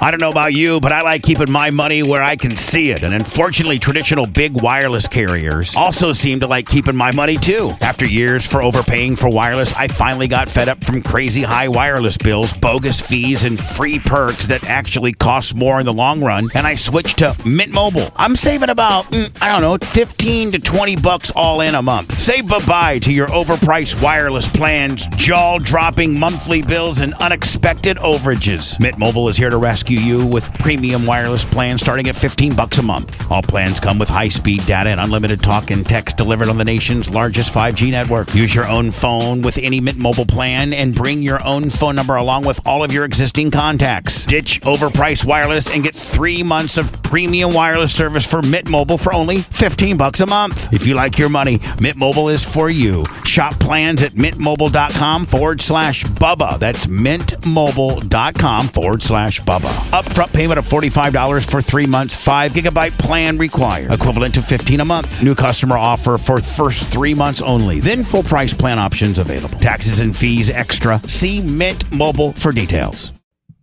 I don't know about you, but I like keeping my money where I can see it. And unfortunately, traditional big wireless carriers also seem to like keeping my money too. After years for overpaying for wireless, I finally got fed up from crazy high wireless bills, bogus fees, and free perks that actually cost more in the long run. And I switched to Mint Mobile. I'm saving about, 15 to 20 bucks all in a month. Say bye-bye to your overpriced wireless plans, jaw-dropping monthly bills, and unexpected overages. Mint Mobile is here to rescue you with premium wireless plans starting at 15 bucks a month. All plans come with high-speed data and unlimited talk and text delivered on the nation's largest 5G network. Use your own phone with any Mint Mobile plan and bring your own phone number along with all of your existing contacts. Ditch overpriced wireless and get 3 months of premium wireless service for Mint Mobile for only 15 bucks a month. If you like your money, Mint Mobile is for you. Shop plans at mintmobile.com/Bubba. That's mintmobile.com/Bubba. Upfront payment of $45 for 3 months, 5 gigabyte plan required, equivalent to $15 a month. New customer offer for first 3 months only. Then full price plan options available. Taxes and fees extra. See Mint Mobile for details.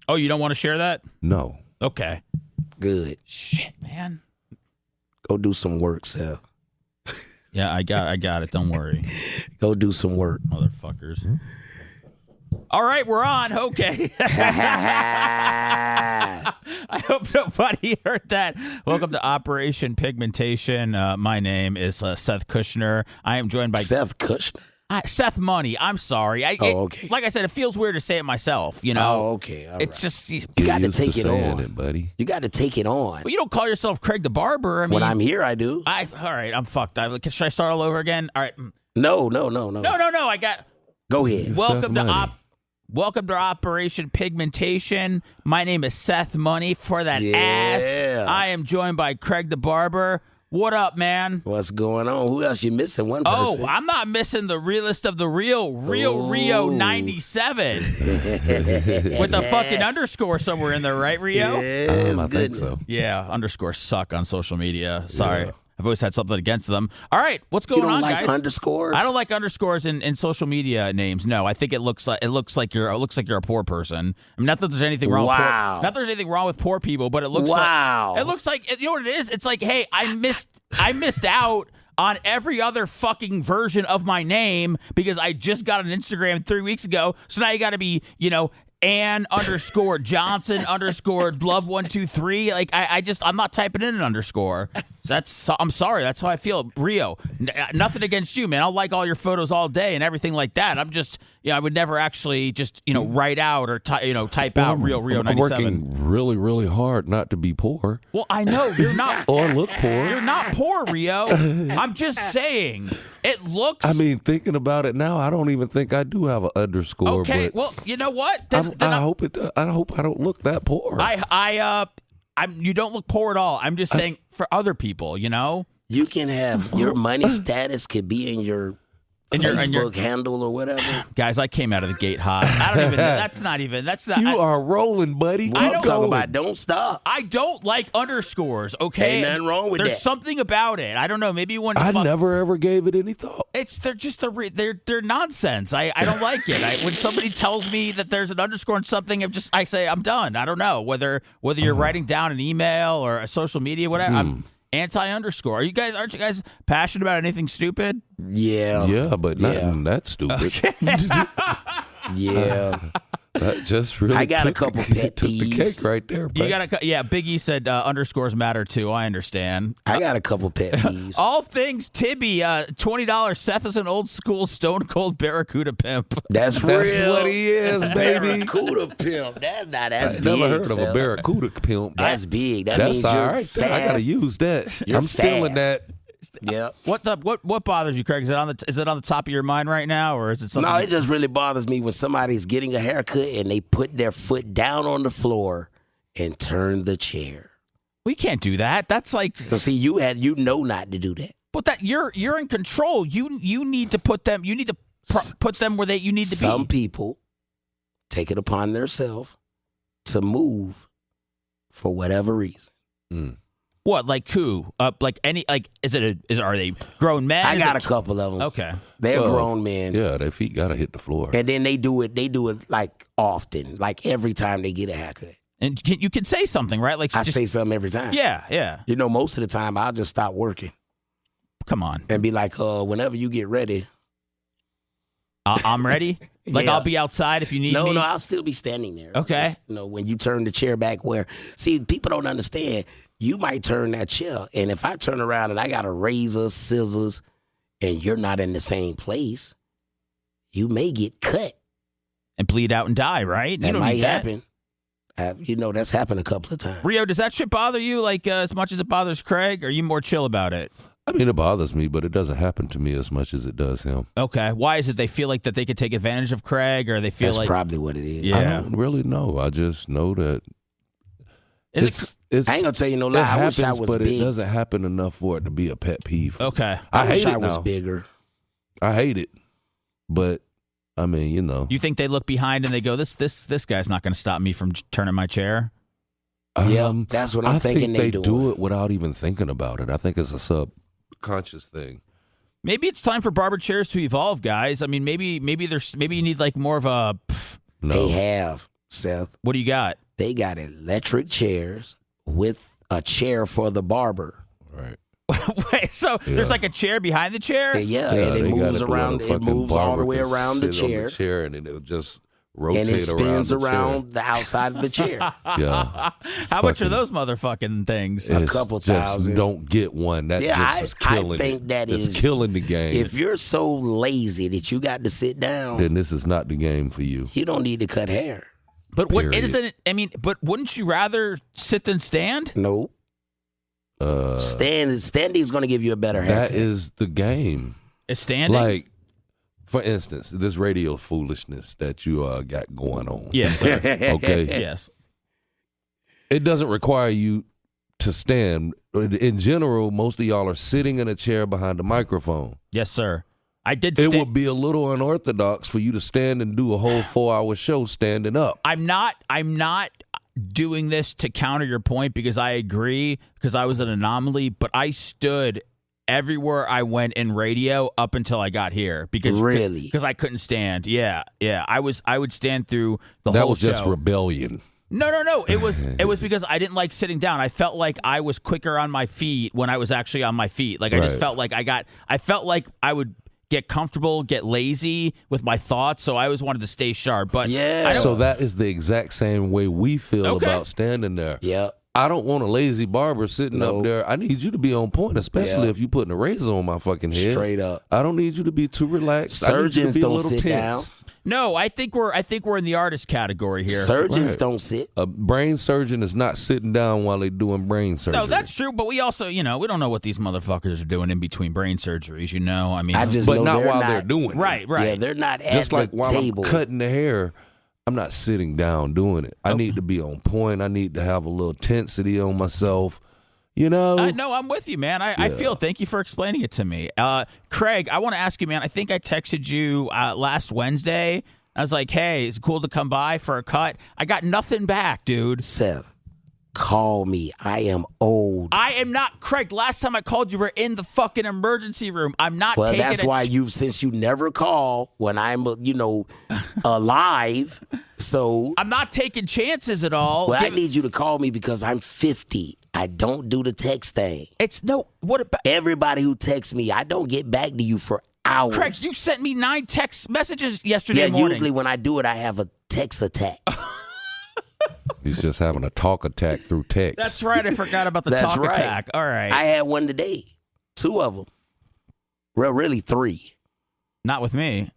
Oh, you don't want to share that? No. Okay. Good. Shit, man. Go do some work, Seth. Yeah, I got it. Don't worry. Go do some work. Motherfuckers. All right, we're on. Okay. I hope nobody heard that. Welcome to Operation Pigmentation. My name is Seth Kushner. I am joined by Seth Kushner. Seth Money. I'm sorry. Okay. Like I said, it feels weird to say it myself. You know. Oh, okay. All it's right. just you got to take it on, buddy. You got to take it on. Well, you don't call yourself Craig the Barber. I mean, when I'm here, I do. All right, I'm fucked. Should I start all over again? All right. No. No. I got. Go ahead. Welcome to Operation Pigmentation. My name is Seth Money for that ass. I am joined by Craig the Barber. What up, man? What's going on? Who else you missing? One person. Oh, I'm not missing the realest of the Real Rio 97 with the fucking underscore somewhere in there, right, Rio? Yeah, I think so. Yeah, underscores suck on social media. Sorry. Yeah. I've always had something against them. All right, what's going on, like guys? Underscores? I don't like underscores in social media names. No, I think it looks like you're a poor person. I mean, not that there's anything wrong. Wow. Not that there's anything wrong with poor people, but it looks like you know what it is. It's like, hey, I missed out on every other fucking version of my name because I just got an Instagram 3 weeks ago. So now you got to be, Ann _ Johnson _ Love 123. Like I'm not typing in an underscore. I'm sorry. That's how I feel. Rio, nothing against you, man. I'll like all your photos all day and everything like that. I'm just, I would never actually just, write out or type out Real Rio 97. I'm working really, really hard not to be poor. Well, I know you're not. Or look poor. You're not poor, Rio. I'm just saying. It looks. I mean, thinking about it now, I don't even think I do have an underscore. Okay, but well, you know what? I hope I don't look that poor. You don't look poor at all. I'm just saying for other people, You can have your money status could be in your Facebook handle or whatever. Guys, I came out of the gate hot. I don't even. That's not. You are rolling, buddy. I'm talking about don't stop. I don't like underscores. Okay, ain't nothing wrong with There's that. something about it. I don't know. Maybe when I never ever gave it any thought. They're nonsense. I don't like it. When somebody tells me that there's an underscore in something, I say I'm done. I don't know whether you're writing down an email or a social media, whatever. I'm anti-underscore. Aren't you guys passionate about anything stupid? Yeah, but nothing that stupid. Okay. Yeah. That just really I got a couple pet took the peeves. cake right there. You got Biggie said underscores matter too. I understand. I got a couple pet peeves. All things Tibby, $20. Seth is an old school stone cold Barracuda pimp. That's real. What he is, baby. Barracuda pimp. That's I big. never heard of Seth. a Barracuda pimp. That's big. That That's means all you're right. fast. I gotta use that. I'm stealing that. Yeah. What's up? What bothers you, Craig? Is it on the top of your mind right now, or is it something? No, it just really bothers me when somebody's getting a haircut and they put their foot down on the floor and turn the chair. We can't do that. That's like. So see, you know not to do that. But that you're in control. You need to put them. You need to put them where you need to be. Some people take it upon themselves to move for whatever reason. What, like who? Like any, like, are they grown men? I got a couple of them. Okay. They're grown men. Yeah, their feet gotta hit the floor. And then they do it like often, like every time they get a haircut. And you can say something, right? Like I say something every time. Yeah. You know, most of the time I'll just stop working. Come on. And be like, whenever you get ready. I'm ready? Like, Yeah. I'll be outside if you need me? No, I'll still be standing there. Okay. Just, when you turn the chair back see, people don't understand. You might turn that chair, and if I turn around and I got a razor, scissors, and you're not in the same place, you may get cut. And bleed out and die, right? That you don't might need that. happen. That's happened a couple of times. Rio, does that shit bother you like as much as it bothers Craig? Or are you more chill about it? I mean, it bothers me, but it doesn't happen to me as much as it does him. Okay. Why is it they feel like that they could take advantage of Craig, or they feel That's like probably what it is. Yeah. I don't really know. I just know that Is it's I ain't gonna tell you no lie. it I happens, wish I was but big. it doesn't happen enough for it to be a pet peeve. okay? I hate wish it I was now. bigger. I hate it, but I mean, You think they look behind and they go, "This guy's not going to stop me from turning my chair." Yeah, that's what I'm I thinking think they do doing. it without even thinking about it. I think it's a subconscious thing. Maybe it's time for barber chairs to evolve, guys. I mean, maybe you need like more of a. No, They have, Seth. What do you got? They got electric chairs with a chair for the barber. right? Wait, so there's like a chair behind the chair? Yeah, Yeah, and it they got moves it to where around. the It fucking moves all the barber way can around the sit on chair, and then it'll just rotate and it spins around around the outside of the chair. Yeah, How much are those motherfucking things? It's couple just thousand. Don't get one. That Yeah, just is killing I think it. that it's is killing the game. If you're so lazy that you got to sit down, then this is not the game for you. you don't need to cut hair. But what Period. isn't it? I mean, but wouldn't you rather sit than stand? No, standing is going to give you a better haircut. That is the game. Is standing? Like, for instance, this radio foolishness that you got going on. Yes, sir. Okay. Yes. It doesn't require you to stand. In general, most of y'all are sitting in a chair behind a microphone. Yes, sir. I did. It would be a little unorthodox for you to stand and do a whole 4-hour show standing up. I'm not doing this to counter your point because I agree because I was an anomaly, but I stood everywhere I went in radio up until I got here because I couldn't stand. Yeah. I would stand through the whole show. That was just rebellion. No. It was because I didn't like sitting down. I felt like I was quicker on my feet when I was actually on my feet. Like I just felt like I felt like I would get comfortable, get lazy with my thoughts, so I always wanted to stay sharp. But so that is the exact same way we feel about standing there. Yeah. I don't want a lazy barber sitting up there. I need you to be on point, especially if you're putting a razor on my fucking head. Straight up. I don't need you to be too relaxed. Surgeons I need you to be don't a little sit tense. down. No, I think we're in the artist category here. Surgeons don't sit. A brain surgeon is not sitting down while they're doing brain surgery. No, that's true. But we also, we don't know what these motherfuckers are doing in between brain surgeries. I mean, but not while they're doing it. Right. Yeah, they're not at Just like the while table. I'm cutting the hair, I'm not sitting down doing it. I need to be on point. I need to have a little tensity on myself. No, I'm with you, man. I feel. Thank you for explaining it to me, Craig. I want to ask you, man. I think I texted you last Wednesday. I was like, "Hey, it's cool to come by for a cut." I got nothing back, dude. Seth, call me. I am old. I am not, Craig. Last time I called, you were in the fucking emergency room. I'm not Well, taking that's why since you never call when I'm, alive. So I'm not taking chances at all. Well, I need you to call me because I'm 50. I don't do the text thing. What about everybody who texts me? I don't get back to you for hours. Craig, you sent me 9 text messages yesterday morning. Usually when I do it, I have a text attack. He's just having a talk attack through text. That's right. I forgot about the That's talk right. attack. All right. I had one today. 2 of them. Well, really 3. Not with me.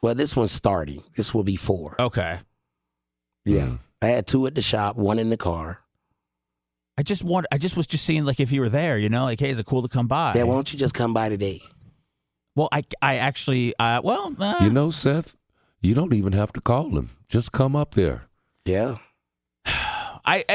Well, this one's starting. This will be 4. Okay. Yeah. I had 2 at the shop, 1 in the car. I just was just seeing like if you were there, like, hey, is it cool to come by? Yeah, why don't you just come by today? Well, I actually, Seth, you don't even have to call him. Just come up there. Yeah.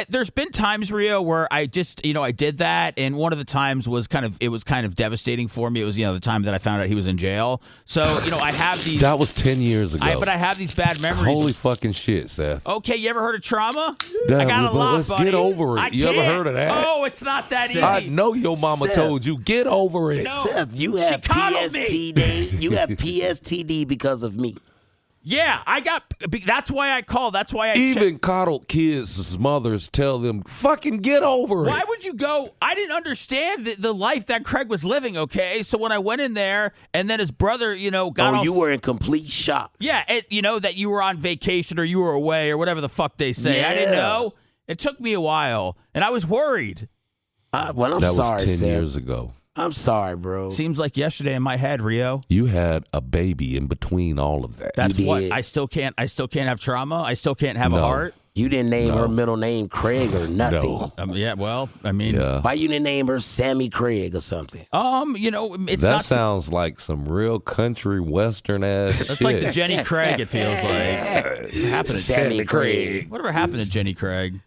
There's been times, Rio, where I just, I did that, and one of the times was kind of devastating for me. It was, the time that I found out he was in jail. So, I have these. That was 10 years ago. But I have these bad memories. Holy fucking shit, Seth. Okay, you ever heard of trauma? Damn, I got a lot, let's buddy. get over it. You ever heard of that? Oh, it's not that easy. I know your mama Seth. told you, get over it. No. Seth, you have She coddled me. PSTD. You have PSTD because of me. Yeah, that's why I called. That's why I even coddled kids' mothers tell them, fucking get over it. Why would you go? I didn't understand the life that Craig was living, okay? So when I went in there and then his brother, got all... you were in complete shock. Yeah, that you were on vacation or you were away or whatever the fuck they say. Yeah. I didn't know. It took me a while, and I was worried. Well, I'm that sorry, was 10 Seth. years ago. I'm sorry, bro. Seems like yesterday in my head, Rio. You had a baby in between all of that. That's You what did. I still can't have trauma. I still can't have a heart. You didn't name her middle name Craig or nothing. No. Yeah, well, I mean, Why you didn't name her Sammy Craig or something? It's that not sounds like some real country western ass shit. It's like the Jenny Craig. It feels like. What happened to Sammy Craig. Whatever happened to Jenny Craig?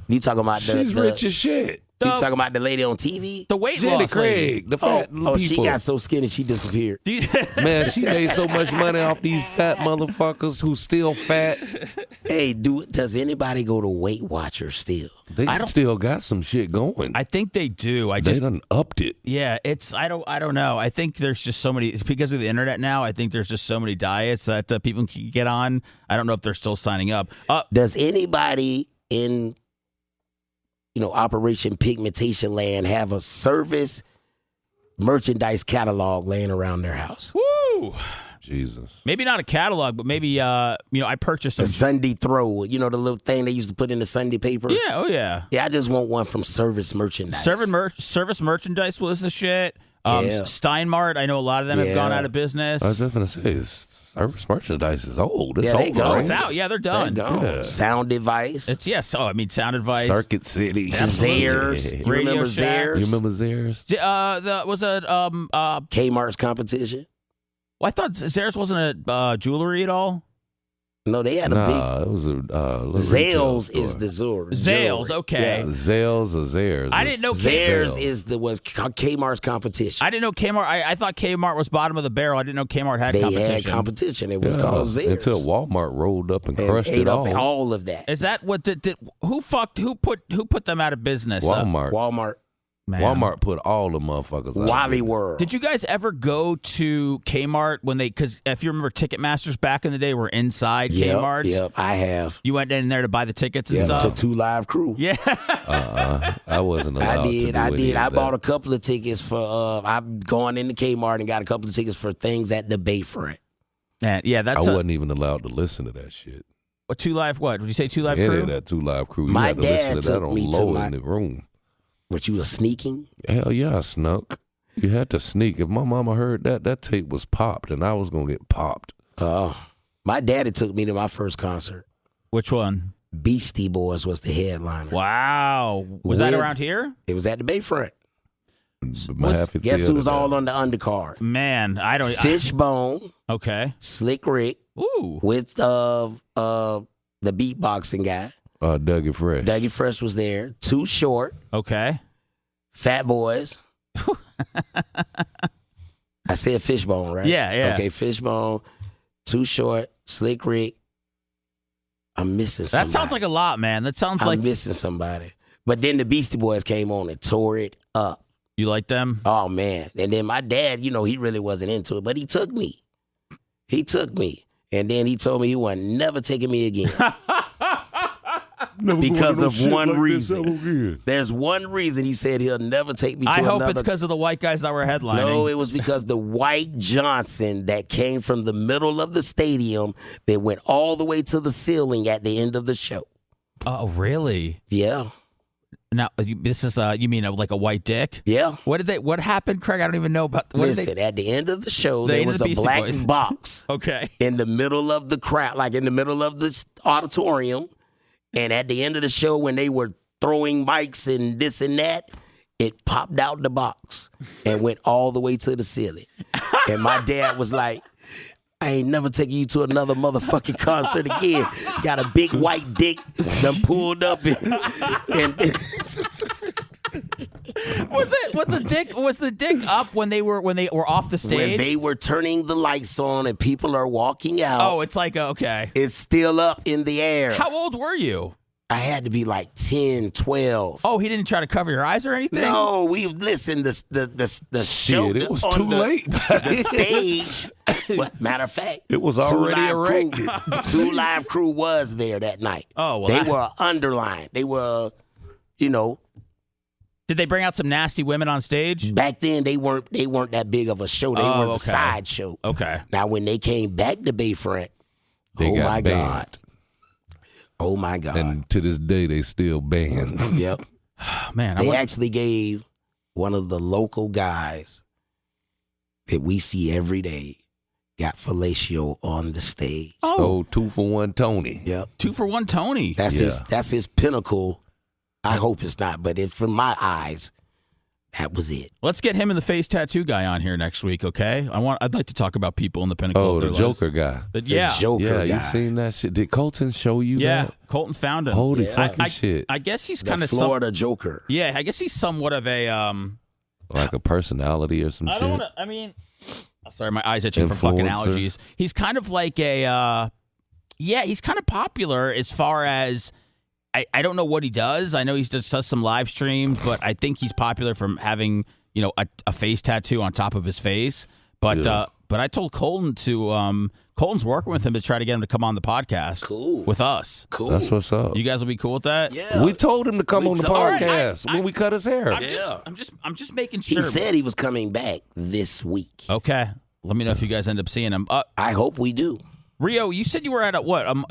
You talking about She's rich as shit. You talking about the lady on TV? The weight Jenny loss lady. Craig, the fat little she people. got so skinny she disappeared. Man, she made so much money off these fat motherfuckers who still fat. Hey, does anybody go to Weight Watchers still? They still got some shit going. I think they do. They done upped it. Yeah, I don't know. I think there's just so many, because of the internet now, I think there's just so many diets that people can get on. I don't know if they're still signing up. Does anybody in Operation Pigmentation land have a service merchandise catalog laying around their house? Woo! Jesus. Maybe not a catalog, but maybe I purchased some a Sunday throw. The little thing they used to put in the Sunday paper. Yeah, oh yeah. Yeah, I just want one from service merchandise. Service merchandise was the shit. Steinmart, I know a lot of them have gone out of business. I was just going to say, service merchandise is old. It's over. Oh, it's out. Yeah, they're done. Yeah. Sound Device. Sound Advice. Circuit City. Zares. You remember Zares? You remember Zares? Kmart's competition? Well, I thought Zares wasn't a jewelry at all. No, they had a big... it was a Zales is the Zores. Zales, okay. Yeah, Zales or Zares. I didn't know Zares was Kmart's competition. I didn't know Kmart. I thought Kmart was bottom of the barrel. I didn't know Kmart had competition. They had competition. It was called Zares. Until Walmart rolled up and crushed ate it up all. All of that. Is that what who put them out of business? Walmart. Man. Walmart put all the motherfuckers out. Wally World. Did you guys ever go to Kmart because if you remember Ticketmasters back in the day were inside Kmart's? Yep, I have. You went in there to buy the tickets and stuff? To 2 Live Crew. Yeah. I wasn't allowed to do I did. I that. bought a couple of tickets for, I've gone into Kmart and got a couple of tickets for things at the Bayfront. Man, yeah, I wasn't even allowed to listen to that shit. A 2 Live what? Did you say 2 Live Any Crew? of that 2 Live Crew. You My had to listen dad to that took on me to low my- in the room. But you were sneaking? Hell yeah, I snuck. You had to sneak. If my mama heard that tape was popped, and I was going to get popped. My daddy took me to my first concert. Which one? Beastie Boys was the headliner. Wow. Was that around here? It was at the Bayfront. Guess who was all on the undercard? Man, I don't... Fishbone. Okay. Slick Rick. Ooh. With the beatboxing guy. Dougie Fresh. Dougie Fresh was there. Too Short. Okay. Fat Boys. I said Fishbone, right? Yeah. Okay, Fishbone, Too Short, Slick Rick. I'm missing somebody. That sounds like a lot, man. That sounds I'm missing somebody. But then the Beastie Boys came on and tore it up. You like them? Oh, man. And then my dad, he really wasn't into it, but he took me. And then he told me he wasn't never taking me again. Because of one reason. There's one reason he said he'll never take me to another. I hope it's because of the white guys that were headlining. No, it was because the white Johnson that came from the middle of the stadium that went all the way to the ceiling at the end of the show. Oh, really? Yeah. Now, this is, you mean like a white dick? Yeah. What happened, Craig? I don't even know about. Listen, at the end of the show, there was a black box. Okay. In the middle of the crowd, like in the middle of the auditorium. And at the end of the show, when they were throwing mics and this and that, it popped out the box and went all the way to the ceiling. And my dad was like, I ain't never taking you to another motherfucking concert again. Got a big white dick done pulled up and was the dick up when they were off the stage? When they were turning the lights on and people are walking out. Oh, it's like okay. It's still up in the air. How old were you? I had to be like 10, 12. Oh, he didn't try to cover your eyes or anything? No, we listen. The show. Shit, it was on too late. The stage. Matter of fact, It was already erected. Two Live Crew was there that night. Oh, well, they were underlined. They were, Did they bring out some nasty women on stage? Back then, they weren't that big of a show. They were the okay. side show. Okay. Now, when they came back to Bayfront, They got my banned. God. Oh, my God. And to this day, they still banned. Yep. Man, They actually gave one of the local guys that we see every day, got fellatio on the stage. Oh, 2-for-1 Tony. Yep. 2-for-1 Tony. That's his pinnacle. I hope it's not, but from my eyes, that was it. Let's get him and the face tattoo guy on here next week, okay? I'd like to talk about people in the pinnacle Oh, of their the lives. Joker guy. But yeah. The Joker Yeah, guy. you seen that shit? Did Colton show you Yeah, that? Colton found him. Holy fucking shit. I guess he's The kind of Florida Joker. Yeah, I guess he's somewhat of a Like a personality or some I shit? don't want to. I mean, sorry, my eyes itching from fucking Influencer. allergies. He's kind of like a, he's kind of popular as far as I don't know what he does. I know he does some live streams, but I think he's popular from having a face tattoo on top of his face. But but I told Colton to Colton's working with him to try to get him to come on the podcast. Cool. With us. Cool. That's what's up. You guys will be cool with that? Yeah. We told him to come on the told- All right, podcast when we cut his hair. I'm just making He sure. said he was coming back this week. Okay. Let me know if you guys end up seeing him. I hope we do. Rio, you said you were at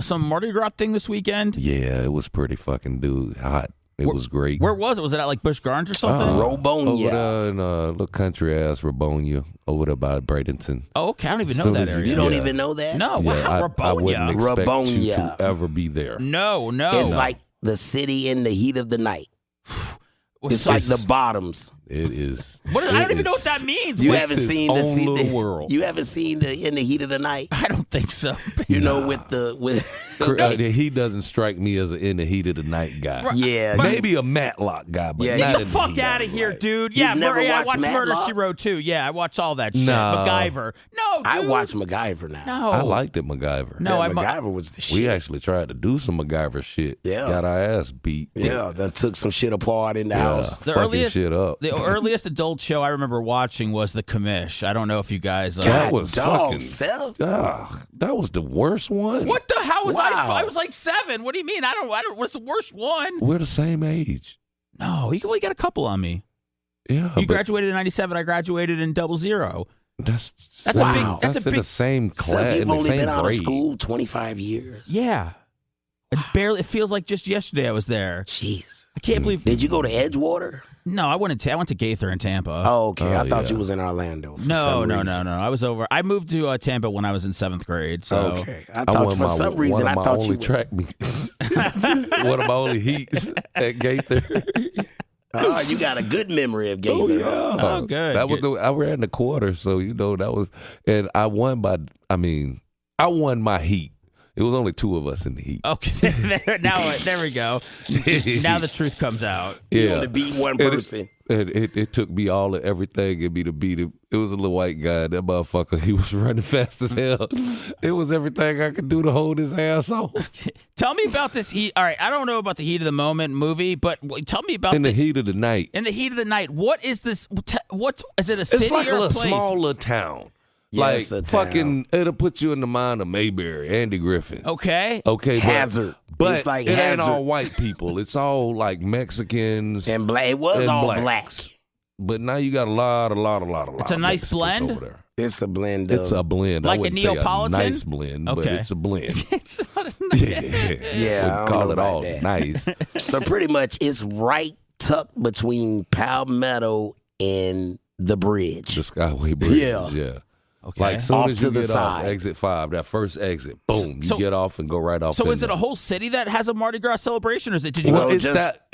some Mardi Gras thing this weekend? Yeah, it was pretty fucking hot. It was great. Where was it? Was it at like Busch Gardens or something? Robonia. Over there in little country ass Robonia, over there by Bradenton. Oh, okay. I don't even know Soon that as area. You don't Yeah. even know that? No, Yeah, wow, I wouldn't Rabonia. expect you Rabonia. to ever be there. No. It's like the city in the heat of the night. It's like the bottoms. It is. I don't even know what that means. You What- haven't its seen own the little world. You haven't seen the in the heat of the night. I don't think so. You know, with He doesn't strike me as an in the heat of the night guy. yeah. Maybe a Matlock guy, but Yeah, not Get the in fuck heat of out the of here, night. dude. You've Yeah, never I watched watched Murder, Matlock? She Wrote too. Yeah, I watch all that shit. No. MacGyver. No, dude. I watch MacGyver now. No. I liked it, MacGyver. No, Yeah, I MacGyver was the shit. We actually tried to do some MacGyver shit. Yeah. Got our ass beat. Yeah, done took some shit apart in the house. The fucking earliest- shit up. The earliest adult show I remember watching was The Commish. I don't know if you guys. That was dog, fucking. Seth. That was the worst one. What the hell was Wow. I was like 7. What do you mean? I don't. What's the worst one? We're the same age. No, you only got a couple on me. Yeah, You but graduated in '97. I graduated in 00. that's That's a same- big- That's that's a in big- the same class. Seth, In you've the only same been out of grade. school 25 years. Yeah. It feels like just yesterday I was there. Jeez. I can't believe. Did you go to Edgewater? No, I went to Gaither in Tampa. Oh, okay. I thought yeah. you was in Orlando. For no. some reason. I was over. I moved to Tampa when I was in 7th grade. So Okay. I I thought won for some reason one I of my thought only you. track meets. One of my only heats at Gaither. Oh, you got a good memory of Gaither. Oh, good, That was good. I ran the quarter, so that was, and I won I won my heat. It was only 2 of us in the heat. okay, there we go. Now the truth comes out. You only beat one And person. It took me all of everything in me to beat him. It was a little white guy. That motherfucker, he was running fast as hell. It was everything I could do to hold his ass off. Tell me about this heat. All right, I don't know about the Heat of the Moment movie, but tell me about In the heat of the night. in the heat of the night. What is this? What is it? A city It's like a or a little place? small little town. Yeah, like it's a fucking, it'll put you in the mind of Mayberry, Andy Griffin. Okay. Okay, Hazard. But It's like it ain't Hazard. all white people. It's all like Mexicans And black. It was and all blacks. black. But now you got a lot It's a of nice Mexicans blend? over there. It's a blend of. It's a blend. Like I a wouldn't say Neapolitan? nice blend, but Okay. it's a blend. It's not a Yeah, Yeah, I Wouldn't don't call know it about all that. nice. So pretty much it's right tucked between Palmetto and the bridge. The Skyway Bridge. Yeah. Yeah. Okay. Like soon Off as to you the get side. off exit 5, that first exit, boom, you So- get off and go right off. So in is it there. a whole city that has a Mardi Gras celebration, or is it? Did you Well, go? it's just- that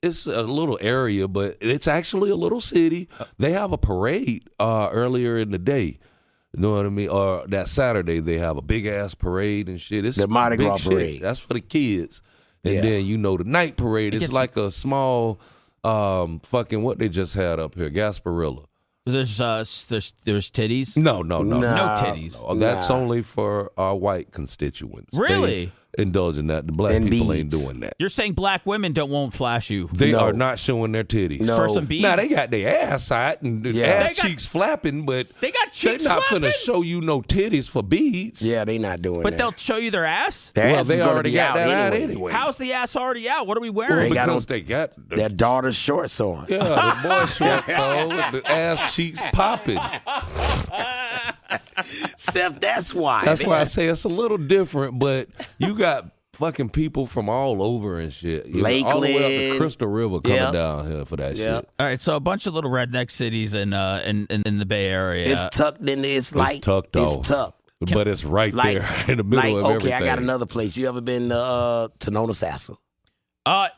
it's a little area, but it's actually a little city. They have a parade earlier in the day. You know what I mean? Or that Saturday they have a big ass parade and shit. It's The Mardi big Gras shit. parade. That's for the kids. And Yeah. then the night parade. It's gets- like a small fucking what they just had up here, Gasparilla. There's titties. No. No titties. That's only for our white constituents. Really? indulging that. The black And people beads. ain't doing that. You're saying black women won't flash you. They No. are not showing their titties. No. For some beads? Now they got their ass out and Yeah. ass They got- cheeks flapping, but They got cheeks they're not flapping? finna show you no titties for beads. Yeah, they not doing But that. they'll show you their ass? Their Well, ass they is gonna already be got that out anyway. How's the ass already out? What are we Well, wearing? They got because on- they got Their daughter's shorts on. yeah, the boy shorts on with the ass cheeks popping. Seth, that's why. That's why I say it's a little different, but you got fucking people from all over and shit. You know, all the way up to Lakeland. Crystal River coming Yep. down here for that Yep. shit. All right, so a bunch of little redneck cities in the Bay Area. It's tucked in there. It's like tucked off. It's tucked. But it's right Like, there in the middle of okay, everything. I got another place. You ever been to Nonasassa?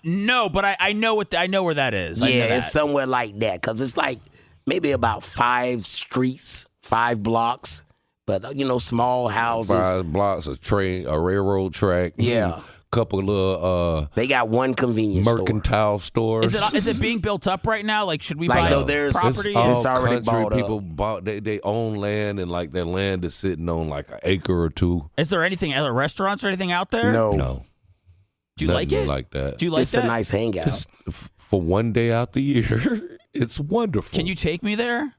No, but I know I know where that is. I know Yeah, that. it's somewhere like that because it's like maybe about 5 streets, 5 blocks, but small houses. 5 blocks, a railroad track. Yeah. Couple of little They got one convenience store. mercantile stores. Is it being built up right now? Like, should we Like, buy no, there's- property? It's all It's already country. bought up. People bought they own land, and like their land is sitting on like an acre or two. Is there anything, other restaurants or anything out there? No, Do you like nothing it? like that. Do you like It's that? a nice hangout. It's, for one day out the year, it's wonderful. Can you take me there?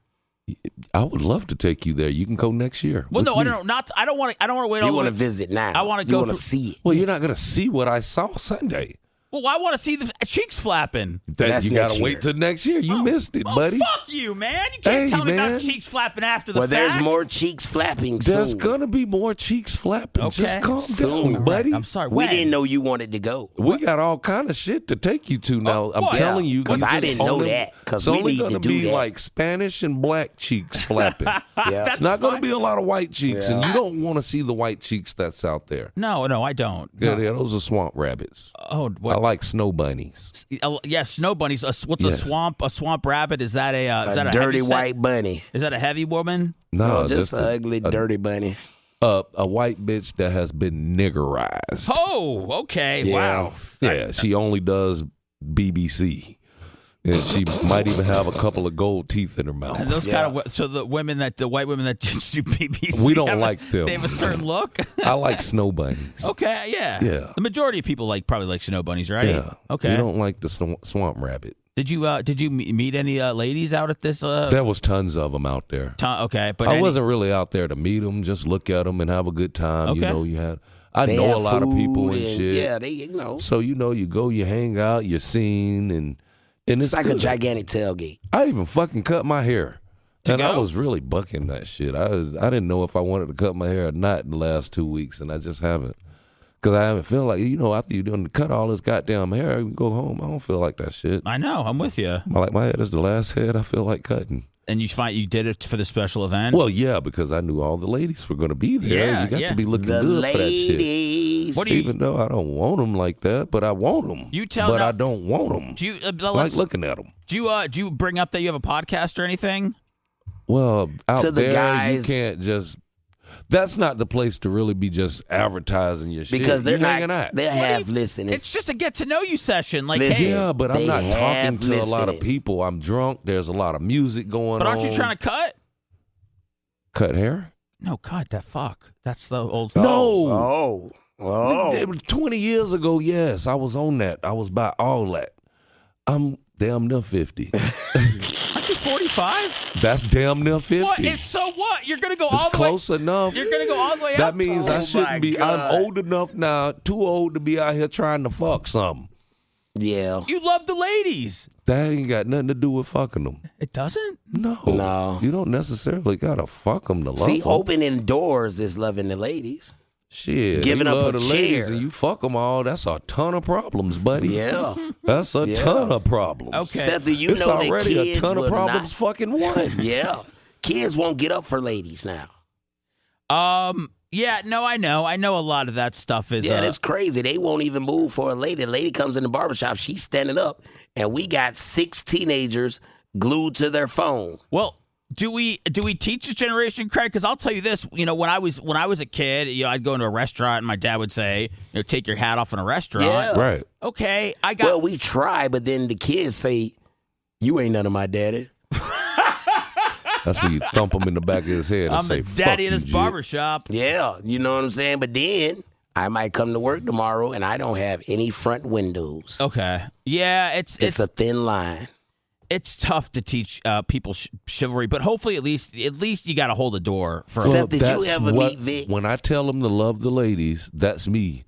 I would love to take you there. You can go next year. Well, with no, me. I don't know. I don't want to wait all You the want way. to visit now. I wanna You go want to through- see it. Well, you're not going to see what I saw Sunday. Well, I want to see the cheeks flapping. That's you got next to wait year. till next year. You missed it, Oh, buddy. fuck you, man! You can't Hey, tell me man. about cheeks flapping after the Well, fact. there's more cheeks flapping There's soon. going to be more cheeks flapping. Okay. Just calm Soon. down, buddy. I'm sorry. We when? didn't know you wanted to go. We got all kind of shit to take you to now. I'm what? telling you, Because these I are didn't know only- that, 'cause it's we only need to gonna do be that. like Spanish and black cheeks flapping. Yeah. It's not going to be a lot of white cheeks, and Yeah. you don't want to see the white cheeks that's out there. No, I don't. Yeah, those are swamp rabbits. Oh, I what? like snow bunnies. Yeah, snow bunnies. What's Yes. a swamp rabbit? Is that is that a dirty heavy set? white bunny. Is that a heavy woman? No, Just an ugly, dirty bunny. a white bitch that has been niggerized. Oh, okay. Yeah. Wow. Yeah, she only does BBC, and she might even have a couple of gold teeth in her mouth. And those kind of so the white women that just do BBC. We don't like them. They have a certain look. I like snow bunnies. Okay, yeah. Yeah. The majority of people probably like snow bunnies, right? Yeah. Okay. You don't like the swamp rabbit. Did you meet any ladies out at this? There was tons of them out there. Okay, but I wasn't really out there to meet them, just look at them and have a good time. Okay. You know, you had. I They know have a lot of people food and shit. Yeah, they. So you go, you hang out, you're seen, and It's it's like a good. gigantic tailgate. I even fucking cut my hair. And I go? was really bucking that shit. I didn't know if I wanted to cut my hair or not in the last 2 weeks, and I just haven't. Because I haven't feel like, after you done cut all this goddamn hair, you go home. I don't feel like that shit. I know. I'm with you. My head is the last head I feel like cutting. And you find you did it for the special event. Well, yeah, because I knew all the ladies were going to be there. Yeah, You got yeah. to be looking The good for that shit. ladies. What do you- Even though I don't want them like that, but I want them. You tell but now- I don't want them. do you I like let's- looking at them. do you bring up that you have a podcast or anything? Well, out To the there, guys- you can't just. That's not the place to really be just advertising your shit. Because they're you hanging not. out. They What do have you- listening. It's just a get to know you session. Like, Listen. hey, Yeah, but I'm They not talking have to a lot of listening. people. I'm drunk. There's a lot of music going on. but aren't you trying to cut? cut hair? No, cut that fuck. That's the old. No. Oh. 20 years ago, yes, I was on that. I was by all that. I'm damn near 50. Aren't you 45? That's damn near 50. What? It's so what? You're gonna go all It's the way. close enough. You're gonna go all the way up. That means Oh I my shouldn't be. God. I'm old enough now, too old to be out here trying to fuck something. Yeah. You love the ladies. That ain't got nothing to do with fucking them. It doesn't. No. No. You don't necessarily got to fuck them to love See, them. opening doors is loving the ladies. Shit. Giving you up love a the ladies chair. and you fuck them all, that's a ton of problems, buddy. Yeah. That's a Yeah. ton of problems. Okay. Seth, do you It's know that already a kids ton of will problems not- fucking one. Yeah. Kids won't get up for ladies now. Yeah. No, I know. I know a lot of that stuff is. Yeah, that's crazy. They won't even move for a lady. The lady comes in the barbershop, she's standing up, and we got 6 teenagers glued to their phone. Well, do we teach this generation, Craig? Because I'll tell you this. When I was a kid, I'd go into a restaurant and my dad would say, take your hat off in a restaurant. Yeah. Right. Okay, I got. Well, we try, but then the kids say, "You ain't none of my daddy." That's when you thump him in the back of his head and I'm say, the daddy "Fuck of this you, barbershop. Yeah, you know what I'm saying? But then I might come to work tomorrow and I don't have any front windows. Okay. Yeah, it's a thin line. It's tough to teach people chivalry, but hopefully at least you got to hold a door for. Seth, did you ever meet Vic? When I tell them to love the ladies, that's me.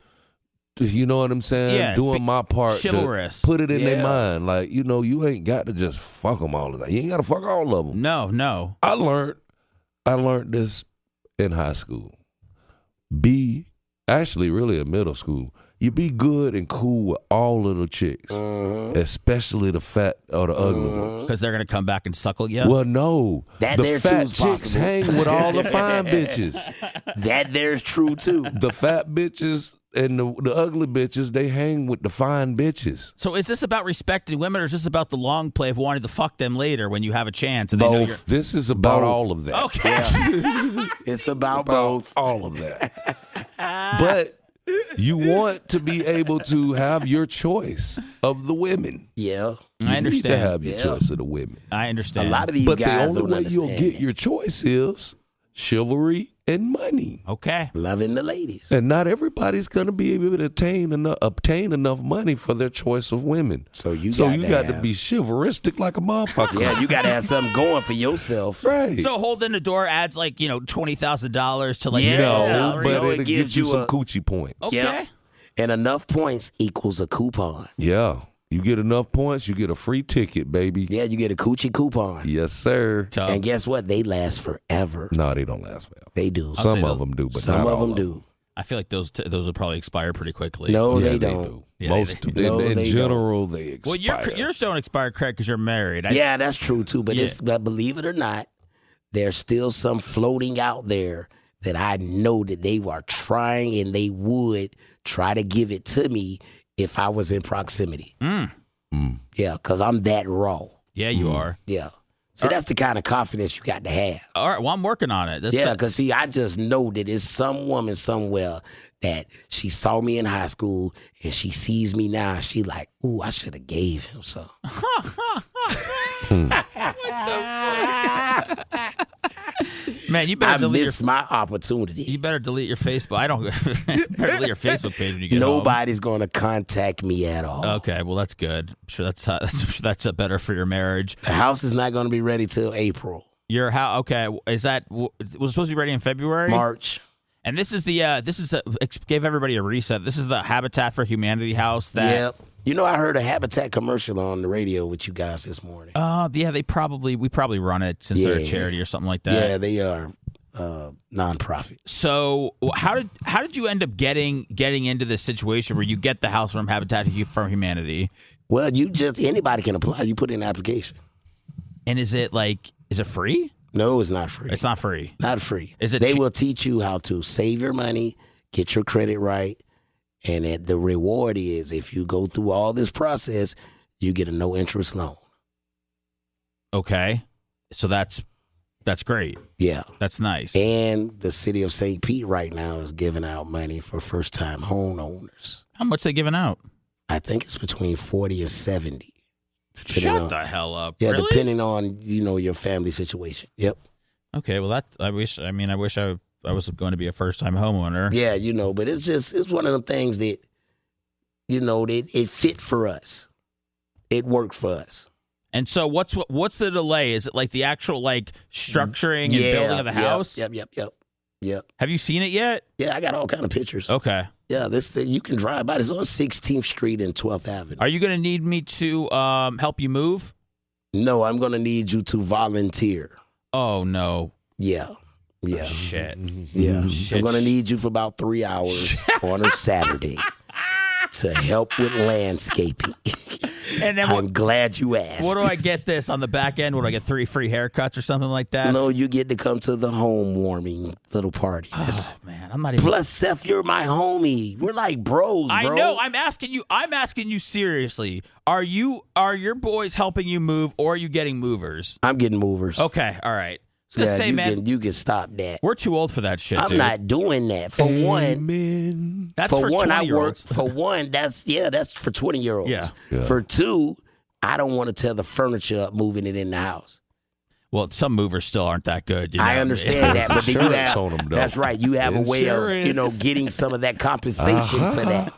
You know what I'm saying? Yeah, doing my part. Chivalrous. Put it in their mind, like you ain't got to just fuck them all of that. You ain't got to fuck all of them. No. I learned this in high school. Actually, really in middle school. You be good and cool with all of the chicks, especially the fat or the ugly ones. Because they're going to come back and suckle you? Well, no. The fat chicks possible. hang with all the fine bitches. That there's true, too. The fat bitches and the ugly bitches, they hang with the fine bitches. So is this about respecting women, or is this about the long play of wanting to fuck them later when you have a chance? And Both. This is about all of that. Okay. Yeah. It's about both. All of that. But you want to be able to have your choice of the women. Yeah. I understand. You need to have your choice of the women. I understand. A lot of these But guys the only way you'll understand get your choice is chivalry and money. Okay. loving the ladies. And not everybody's going to be able to obtain enough money for their choice of women. So you got to be chivalristic like a motherfucker. Yeah, you got to have something going for yourself. Right. So holding the door adds like, $20,000 to like Yeah. your no, salary. but No, it it'll gives get you you some a- coochie points. Okay. Yeah. And enough points equals a coupon. Yeah. You get enough points, you get a free ticket, baby. Yeah, you get a coochie coupon. Yes, sir. Tough. And guess what? They last forever. No, they don't last forever. They do. Some of them do, but Some not of all them do. I feel like those will probably expire pretty quickly. No, Yeah, they don't. Yeah, Most they- in general, they expire. Well, yours don't expire, Craig, because you're married. Yeah, that's true too. But Yeah. but believe it or not, there's still some floating out there that I know that they are trying and they would try to give it to me if I was in proximity. Yeah, because I'm that raw. Yeah, you are. Yeah. So that's the kind of confidence you got to have. All right. Well, I'm working on it. Yeah, because see, I just know that there's some woman somewhere that she saw me in high school and she sees me now and she like, ooh, I should have gave him some. Man, you better I delete missed your. my opportunity. You better delete your Facebook. I don't. You better delete your Facebook page when you get home. Nobody's going to contact me at all. Okay, well that's good. I'm sure that's better for your marriage. The house is not going to be ready till April, Your house. Okay, is that was it supposed to be ready in February? March. And this is gave everybody a reset. This is the Habitat for Humanity house. Yep. You know, I heard a Habitat commercial on the radio with you guys this morning. Yeah, we probably run it since they're a charity or something like that. Yeah, they are nonprofit. So how did you end up getting into this situation where you get the house from Habitat for Humanity? Well, anybody can apply. You put in an application. And is it free? No, it's not free. It's not free. Not free. Is it They che- will teach you how to save your money, get your credit right, and the reward is if you go through all this process, you get a no interest loan. Okay. So that's great. Yeah. That's nice. And the city of St. Pete right now is giving out money for first-time homeowners. How much they giving out? I think it's between 40 and 70. Shut the hell up. Yeah, Really? depending on, your family situation. Yep. Okay, well I wish I was going to be a first-time homeowner. Yeah, but it's one of them things that, it fit for us. It worked for us. And so what's the delay? Is it like the actual structuring and building of the house? Yep. Have you seen it yet? Yeah, I got all kind of pictures. Okay. Yeah, you can drive by. It's on 16th Street and 12th Avenue. Are you going to need me to help you move? No, I'm going to need you to volunteer. Oh no. Yeah. Yeah. Shit. Yeah. Shit. I'm going to need you for about 3 hours on a Saturday to help with landscaping. And then I'm glad you asked. what do I get this on the back end? Would I get 3 free haircuts or something like that? No, you get to come to the home warming little party. Oh, man, I'm not even. Plus, Seth, you're my homie. We're like bros, bro. I know. I'm asking you seriously. Are your boys helping you move, or are you getting movers? I'm getting movers. Okay. All right. I was gonna say, you man, you can stop that. we're too old for that shit, I'm dude. not doing that. For one, That's for for one, I work. 20-year-olds. For one, that's for 20-year-olds. Yeah. Yeah. For two, I don't want to tear the furniture up moving it in the house. Well, some movers still aren't that good. You know? I understand that, but then you Insurance have, on 'em, though. that's right. You have a way of, Insurance. getting some of that compensation for that.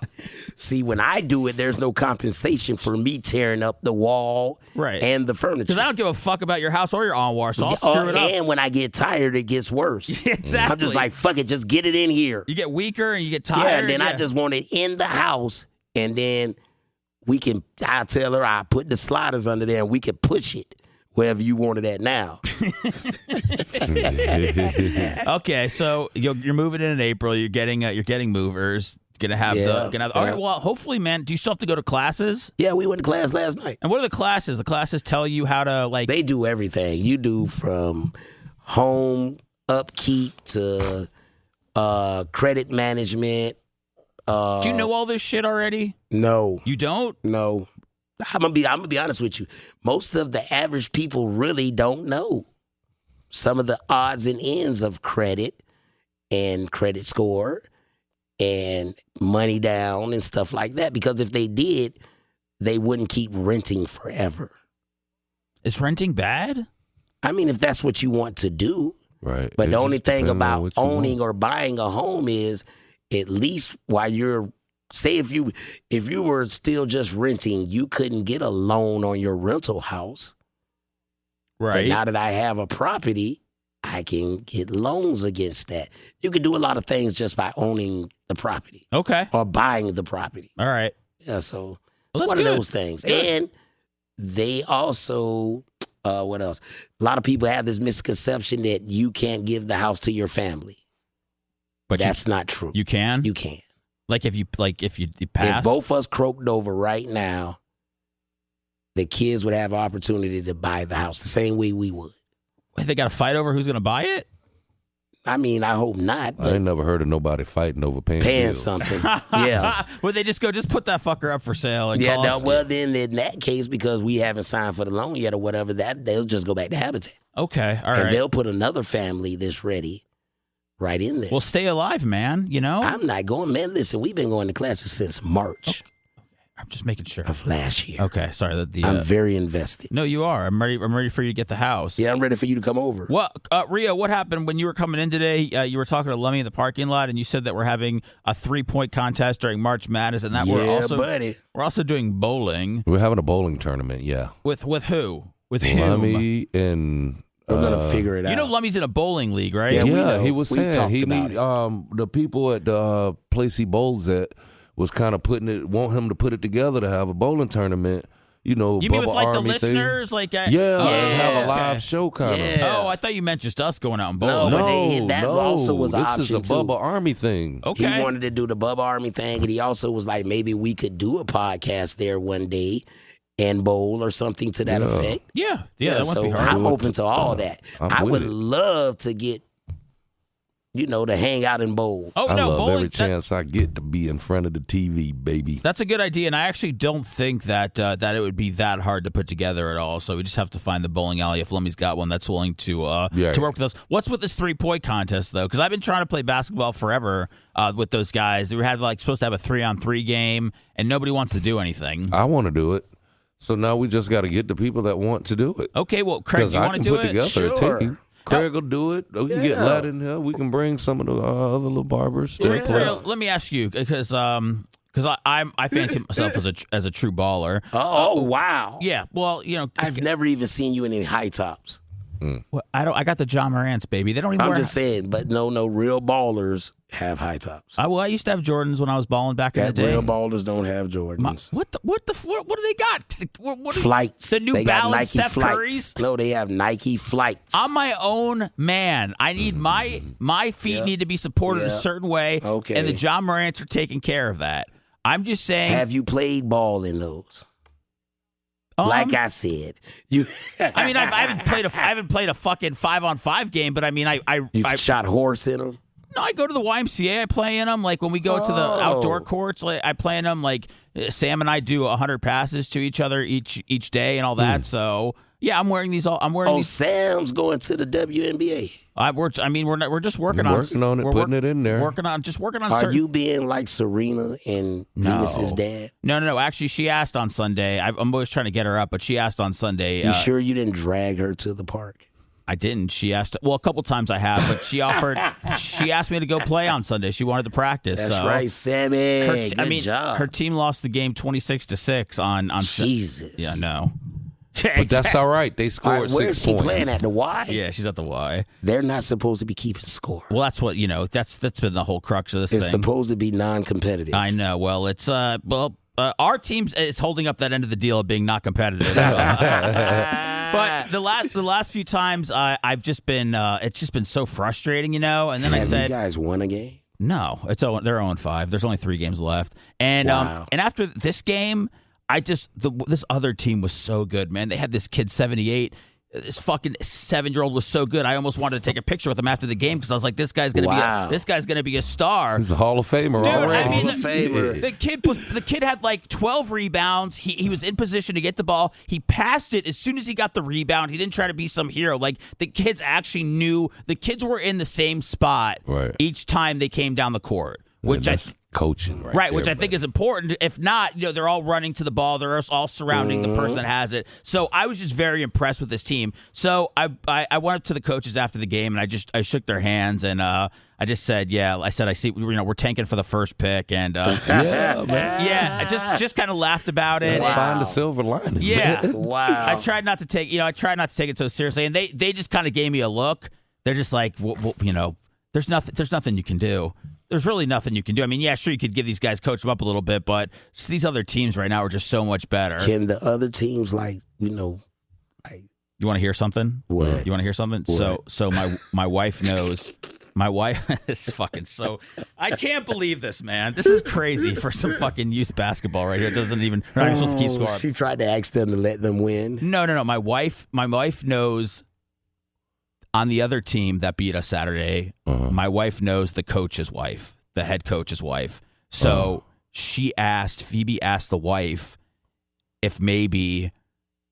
See, when I do it, there's no compensation for me tearing up the wall and the furniture. Because I don't give a fuck about your house or your armoire, so I'll stir it up. And when I get tired, it gets worse. Exactly. I'm just like, fuck it, just get it in here. You get weaker and you get tired. Yeah, and then I just want it in the house, and then I'll tell her I put the sliders under there, and we can push it wherever you want it at now. Okay, so you're moving in April. You're getting movers. Gonna have all right. Well, hopefully, man. Do you still have to go to classes? Yeah, we went to class last night. And what are the classes? The classes tell you how to They do everything. You do from home upkeep to credit management. Do you know all this shit already? No, You don't? no. I'm gonna be honest with you. Most of the average people really don't know some of the odds and ends of credit and credit score and money down and stuff like that. Because if they did, they wouldn't keep renting forever. Is renting bad? I mean, if that's what you want to do. Right. But It the only just thing depends on about what you owning want. or buying a home is, at least while you're, say if you were still just renting, you couldn't get a loan on your rental house. Right. But now that I have a property, I can get loans against that. You can do a lot of things just by owning the property Okay. or buying the property. All right. Yeah, so Well, it's that's one good. of those things. Good. And they also, what else? A lot of people have this misconception that you can't give the house to your family. But That's not true. you can. You can. If you pass. If both of us croaked over right now, the kids would have an opportunity to buy the house the same way we would. They got to fight over who's going to buy it. I mean, I hope not. I But ain't never heard of nobody fighting over paying bills. something. Yeah. Would they just put that fucker up for sale and Yeah, call no, us? well, then in that case, because we haven't signed for the loan yet or whatever, that they'll just go back to Habitat. Okay. All and right. they'll put another family that's ready right in there. Well, stay alive, man. You know. I'm not going, man. Listen, we've been going to classes since March I'm just making sure. of last year. Okay. Sorry. I'm very invested. No, you are. I'm ready. I'm ready for you to get the house. Yeah, I'm ready for you to come over. What, Rio? What happened when you were coming in today? You were talking to Lummy in the parking lot, and you said that we're having a 3-point contest during March Madness, and that buddy. we're also doing bowling We're having a bowling tournament, yeah. with who? With whom? Lummy and We're going to figure it out. You know, Lummy's in a bowling league, right? Yeah, we yeah, know. he was We saying talked he about need the people at the place he bowls at was kind of want him to put it together to have a bowling tournament. You know, You Bubba mean with like Army the listeners, thing. like And have a live okay. show kind of. Yeah. Oh, I thought you meant just us going out and No, bowling. but that also was an this is a option, too. Bubba Army thing. Okay. He wanted to do the Bubba Army thing, and he also was like, maybe we could do a podcast there one day and bowl or something to that Yeah. effect. Yeah, that wouldn't so be hard. I'm open to all that. I'm I with would it. love to get, to hang out and bowl. Oh I no, love bowling. every chance I get to be in front of the TV, baby. That's a good idea, and I actually don't think that that it would be that hard to put together at all. So we just have to find the bowling alley if Lummy's got one that's willing to work with us. What's with this 3-point contest though? Because I've been trying to play basketball forever with those guys. We had supposed to have a 3-on-3 game, and nobody wants to do anything. I want to do it. So now we just got to get the people that want to do it. Okay, well, Craig, Because you I want to can do put it? together Sure. a team. Craig will do it. We can get Ladd in here. We can bring some of the other little barbers. They'll play. Let me ask you, because I fancy myself as a true baller. Oh, wow. Yeah, well, I've never even seen you in any high tops. well, I got the John Morant's, baby. They don't even I'm wear. just saying, but no, real ballers have high tops. I used to have Jordans when I was balling back in the day. Real ballers don't have Jordans. What do they got? What Flights. The New They got Balance Nike Steph flights. Curry's? No, they have Nike flights. I'm my own man. I need my feet need to be supported a Yeah. certain way. Okay. And the John Morants are taking care of that. I'm just saying. Have you played ball in those? Like I said, you. I mean, I haven't played a fucking 5-on-5 game, but I mean, You've shot horse in them. No, I go to the YMCA. I play in them. Like when we go to the outdoor courts, like I play in them. Like Sam and I do 100 passes to each other each day and all that. So yeah, I'm wearing these. Sam's going to the WNBA. We're just working You're on working on it, putting it in there. Working on. Are you being like Serena and Venus's dad? No. Actually, she asked on Sunday. I'm always trying to get her up, but she asked on Sunday. You sure you didn't drag her to the park? I didn't. She asked. Well, a couple times I have, but she offered. She asked me to go play on Sunday. She wanted to practice. That's so right, Sammy. Good job. Her team lost the game 26-6 on. Jesus. Yeah, no. But that's all right. They scored All right, 6 where's points. she playing at? The Y? Yeah, she's at the Y. They're not supposed to be keeping score. Well, that's what That's been the whole crux of this It's thing. supposed to be non-competitive. I know. Well, it's our team is holding up that end of the deal of being not competitive. But the last few times I've just been it's just been so frustrating, And then I said, "You guys won a game?" No, they're 0-5. There's only 3 games left, and and after this game, this other team was so good, man. They had this kid 78. This fucking 7-year-old was so good. I almost wanted to take a picture with him after the game because I was like, this guy's gonna be a star. He's a Hall of Famer Dude, already. I mean, Hall of Famer. The kid had like 12 rebounds. He was in position to get the ball. He passed it as soon as he got the rebound. He didn't try to be some hero. Like the kids actually knew. The kids were in the same spot each time they came down the court, which coaching, right, which I think is important. If not, they're all running to the ball. They're all surrounding the person that has it. So I was just very impressed with this team. So I went up to the coaches after the game and I shook their hands and I just said, I see, we're tanking for the first pick and yeah, man. Yeah, I just kind of laughed about it. Find the silver lining. Yeah, man. wow. I tried not to take it so seriously, and they just kind of gave me a look. They're just like, there's nothing you can do. There's really nothing you can do. I mean, yeah, sure, you could give these guys, coach them up a little bit, but these other teams right now are just so much better. Can the other teams, you want to hear something? What? You want to hear something? What? So my wife knows. My wife is fucking so. I can't believe this, man. This is crazy for some fucking youth basketball right here. It doesn't even. We're not even supposed to keep score. She tried to ask them to let them win. No. My wife knows. On the other team that beat us Saturday, my wife knows the coach's wife, the head coach's wife. So Phoebe asked the wife if maybe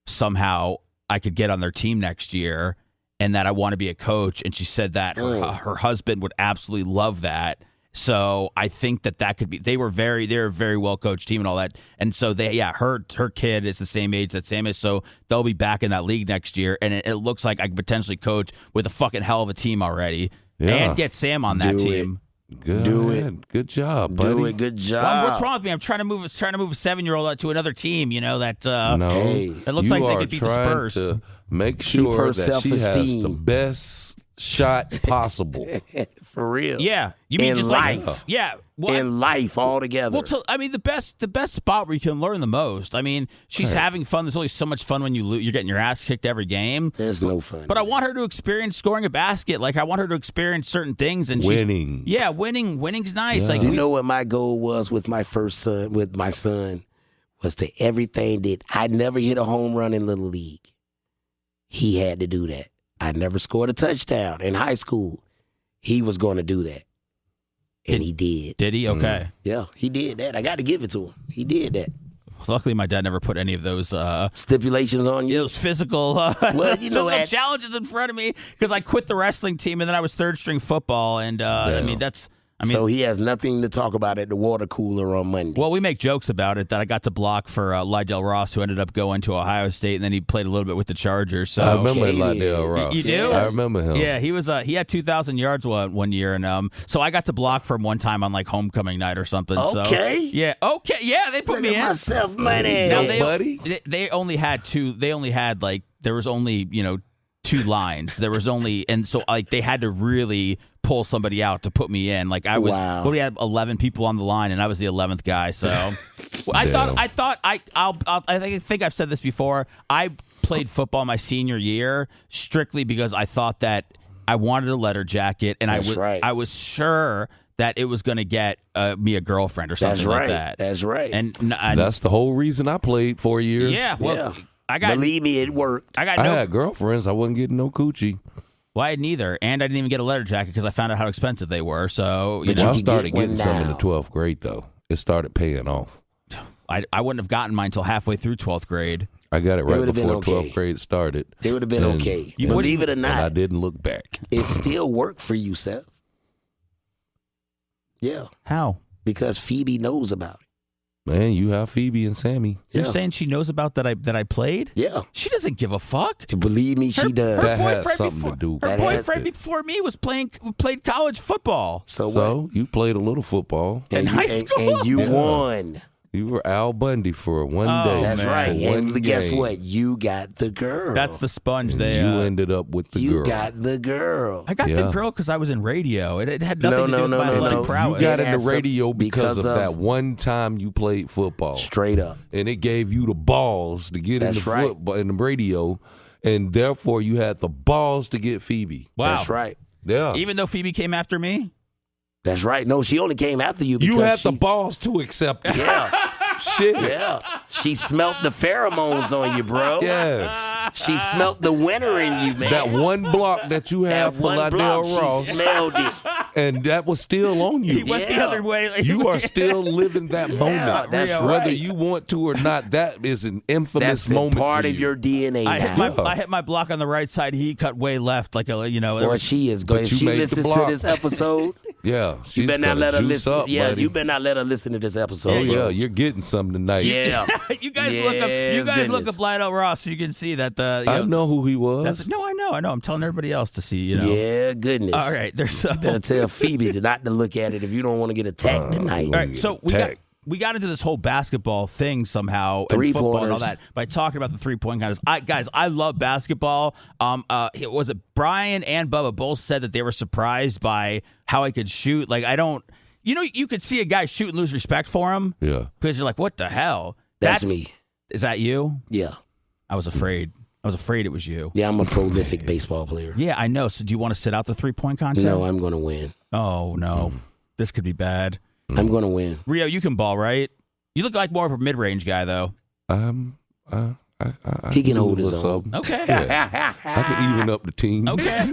somehow I could get on their team next year and that I want to be a coach. And she said that her husband would absolutely love that. So I think that could be. They're a very well coached team and all that. And so her kid is the same age that Sam is. So they'll be back in that league next year. And it looks like I could potentially coach with a fucking hell of a team already and get Sam on that team. Good job, buddy. Do it. Good job. Well, what's wrong with me? I'm trying to move a 7-year-old to another team. That it looks you like they could beat the Spurs. To make sure that she has the best shot possible. For real. Yeah. You mean in just life. Like, yeah. Well, in life altogether. Well, the best spot where you can learn the most. I mean, she's having fun. There's only so much fun when you're getting your ass kicked every game. There's no fun. But I want her to experience scoring a basket. Like I want her to experience certain things and winning. Winning's nice. Yeah. Like you know what my goal was with my son was to everything that I never hit a home run in Little League. He had to do that. I never scored a touchdown in high school. He was going to do that. And he did. Did he? Okay. Yeah, he did that. I got to give it to him. He did that. Luckily, my dad never put any of those stipulations on you. Those physical, challenges in front of me because I quit the wrestling team and then I was third string football. And so he has nothing to talk about at the water cooler on Monday. Well, we make jokes about it that I got to block for Lydell Ross, who ended up going to Ohio State, and then he played a little bit with the Chargers. So I remember Lydell Ross. You do? I remember him. Yeah, he was. He had 2,000 yards one year, and so I got to block for him one time on like homecoming night or something. Okay. So, yeah, they put me in. Myself money, buddy. They only had two. They only had there was only 2 lines. There was only, and so they had to really pull somebody out to put me in. Like I was, we had 11 people on the line, and I was the 11th guy. So I think I've said this before. I played football my senior year strictly because I thought that I wanted a letter jacket, and I was sure that it was going to get me a girlfriend or something like that. That's right. And that's the whole reason I played 4 years. Yeah. Well, believe me, it worked. I had girlfriends. I wasn't getting no coochie. Well, I didn't either, and I didn't even get a letter jacket because I found out how expensive they were. So I started getting some in the 12th grade, though. It started paying off. I wouldn't have gotten mine until halfway through 12th grade. I got it right before 12th grade started. They would have been okay. Believe it or not. And I didn't look back. It still worked for you, Seth. Yeah. How? Because Phoebe knows about it. Man, you have Phoebe and Sammy. You're saying she knows about that I played? Yeah. She doesn't give a fuck. To believe me, she does. That boyfriend has something before- to do. Her boyfriend before me was played college football. So what? So you played a little football. In high school? And you won. You were Al Bundy for one Oh, day. That's man. right. For And one guess game. what? You got the girl. That's the sponge. And They you ended up with the you girl. got the girl. I got the Yeah. girl because I was in radio. It had nothing to do with my no, athletic no. prowess. You got It into has some- radio because of because that of- one time you played football. Straight up. And it gave you the balls to get That's into right. football in the radio, and therefore you had the balls to get Phoebe. Wow. That's right. Yeah. Even though Phoebe came after me? That's right. No, she only came after you because you had she, the balls to accept it. Yeah. Shit. Yeah. She smelt the pheromones on you, bro. Yes. She smelt the winter in you, man. That one block that you had That for one Lydell block, Ross, she smelled it. and that was still on He you. went the Yeah. other way. You are still living that moment. that's Rio. Whether right. you want to or not, that is an infamous That's a moment part for of you. your DNA I hit, now. I hit my block on the right side. He cut way left, like there Or was- she is going. But If you she made the listens to block. this episode, Yeah, you she's better not gotta let her juice listen. up, Yeah, buddy. you better not let her listen to this episode. Oh yeah, bro. you're getting some tonight. Yeah. you guys look up. You Yes, guys look goodness. up Lydell Ross, so you can see that. I know who he was. No, I know. I'm telling everybody else to see. You know. Yeah, goodness. All right. There's. Better tell Phoebe not to look at it if you don't want to get attacked tonight. All right, so we got into this whole basketball thing somehow, and football and all Three-pointers. that by talking about the 3-point contest. Guys, I love basketball. Was it Brian and Bubba both said that they were surprised by how I could shoot? Like I don't, you could see a guy shoot and lose respect for him. Yeah. Because you're like, what the hell? That's me. Is that you? Yeah. I was afraid. I was afraid it was you. Yeah, I'm a prolific baseball player. Yeah, I know. So do you want to sit out the 3-point contest? No, I'm going to win. Oh no, this could be bad. I'm going to win. Rio, you can ball, right? You look like more of a mid-range guy, though. I He can hold do a his little own. something. Okay. Yeah. I can even up the team. Okay.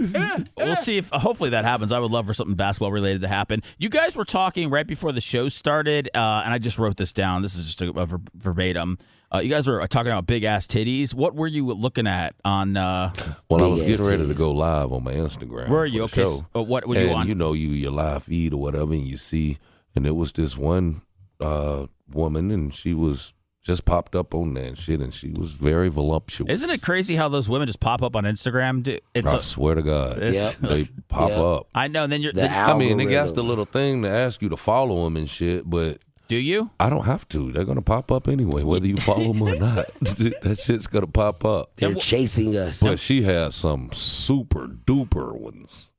We'll see if hopefully that happens. I would love for something basketball related to happen. You guys were talking right before the show started, and I just wrote this down. This is just a verbatim. You guys were talking about big ass titties. What were you looking at on? Well, I was Big ass getting ready to titties. go live on my Instagram. Where are you? for the Okay. show. What were you And on? you know, your live feed or whatever, and you see, and it was this one woman, and she was just popped up on that and shit, and she was very voluptuous. Isn't it crazy how those women just pop up on Instagram? I swear to God, It's- they pop Yep. up. I know. And then you're. The then- I mean, they got algorithm. the little thing to ask you to follow them and shit, but do you? I don't have to. They're gonna pop up anyway, whether you follow them or not. That shit's gonna pop up. They're chasing us. But she has some super duper ones.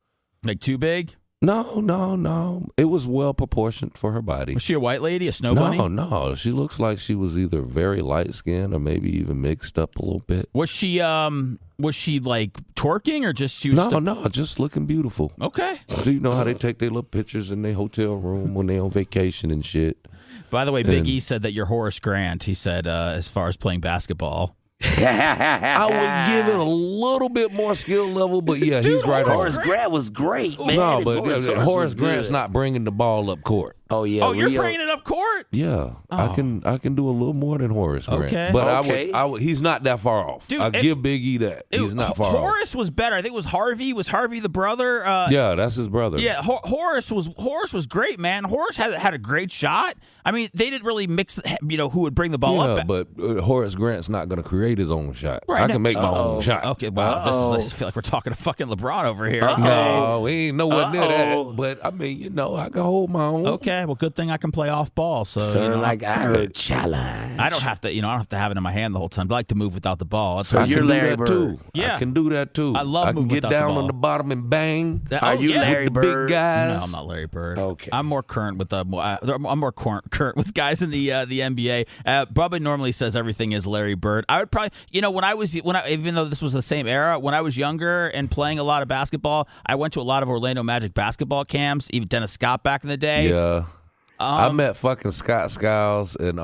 Like too big? No. It was well proportioned for her body. Was she a white lady? A snow bunny? No. She looks like she was either very light skinned or maybe even mixed up a little bit. Was she like twerking or just she was? No, just looking beautiful. Okay. Do you know how they take their little pictures in their hotel room when they on vacation and shit? By the way, Big E said that you're Horace Grant. He said as far as playing basketball. I would give it a little bit more skill level, but yeah, he's right on. Horace Grant was great, man. No, but Horace Horace was Grant's good. not bringing the ball up court. Oh yeah. Oh, you're Rio- bringing it up court? Yeah, I can do a little more than Horace Grant. Okay. But Okay. I would. He's not that far off. Dude, I it- give Big E that. He's not far off. Horace was better. I think it was Harvey. Was Harvey the brother? Yeah, that's his brother. Yeah, Horace was great, man. Horace had a great shot. I mean, they didn't really mix, who would bring the ball Yeah, up. but Horace Grant's not going to create his own shot. Right, I can make my Uh-oh. own shot. Okay, wow, I just feel like we're talking to fucking LeBron over here. No, we ain't nowhere near Uh-oh. that. But I mean, I can hold my own. Okay, well, good thing I can play off ball. So, Sir, like I heard challenge. I don't have to, I don't have to have it in my hand the whole time. I like to move without the ball. That's So what I you're can do Larry that Bird. too. Yeah. I can do that too. I love I can moving get without the down ball. on the bottom and bang. Oh, you yeah. Larry with the big Bird? guys. No, I'm not Larry Bird. Okay. I'm more current with I'm more current with guys in the NBA. Bubba normally says everything is Larry Bird. I would probably, even though this was the same era, when I was younger and playing a lot of basketball, I went to a lot of Orlando Magic basketball camps. Even Dennis Scott back in the day. Yeah. I met fucking Scott Skiles and